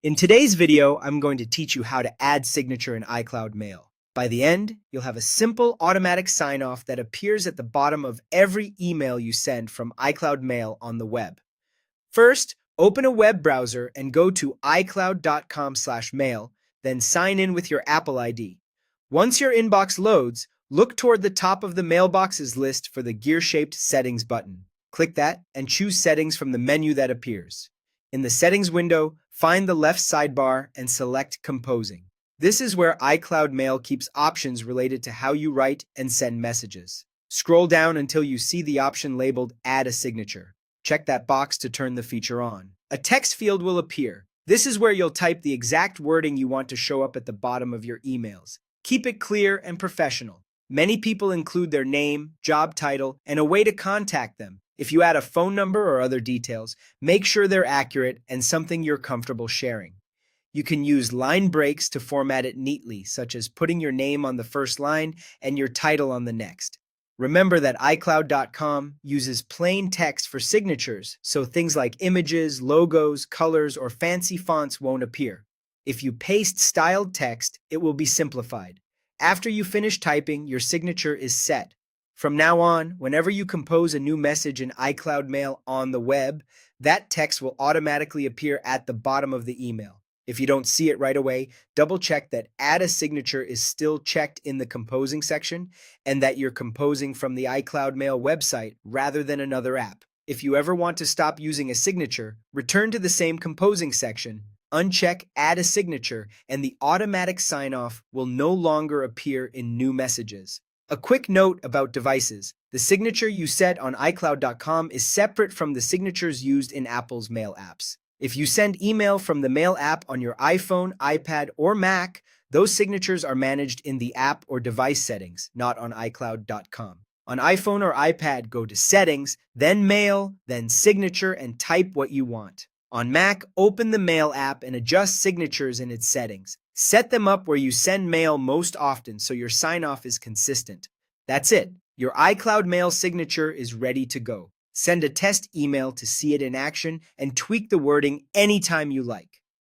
In today's video, I'm going to teach you how to add signature in iCloud Mail. By the end, you'll have a simple automatic sign-off that appears at the bottom of every email you send from iCloud Mail on the web. First, open a web browser and go to icloud.com/mail, then sign in with your Apple ID. Once your inbox loads, look toward the top of the mailboxes list for the gear-shaped Settings button. Click that and choose Settings from the menu that appears. In the Settings window, find the left sidebar and select Composing. This is where iCloud Mail keeps options related to how you write and send messages. Scroll down until you see the option labeled Add a Signature. Check that box to turn the feature on. A text field will appear. This is where you'll type the exact wording you want to show up at the bottom of your emails. Keep it clear and professional. Many people include their name, job title, and a way to contact them. If you add a phone number or other details, make sure they're accurate and something you're comfortable sharing. You can use line breaks to format it neatly, such as putting your name on the first line and your title on the next. Remember that iCloud.com uses plain text for signatures, so things like images, logos, colors, or fancy fonts won't appear. If you paste styled text, it will be simplified. After you finish typing, your signature is set. From now on, whenever you compose a new message in iCloud Mail on the web, that text will automatically appear at the bottom of the email. If you don't see it right away, double-check that Add a Signature is still checked in the Composing section and that you're composing from the iCloud Mail website rather than another app. If you ever want to stop using a signature, return to the same Composing section, uncheck Add a Signature, and the automatic sign-off will no longer appear in new messages. A quick note about devices. The signature you set on iCloud.com is separate from the signatures used in Apple's Mail apps. If you send email from the Mail app on your iPhone, iPad, or Mac, those signatures are managed in the app or device settings, not on iCloud.com. On iPhone or iPad, go to Settings, then Mail, then Signature, and type what you want. On Mac, open the Mail app and adjust signatures in its settings. Set them up where you send mail most often so your sign-off is consistent. That's it. Your iCloud Mail signature is ready to go. Send a test email to see it in action and tweak the wording anytime you like.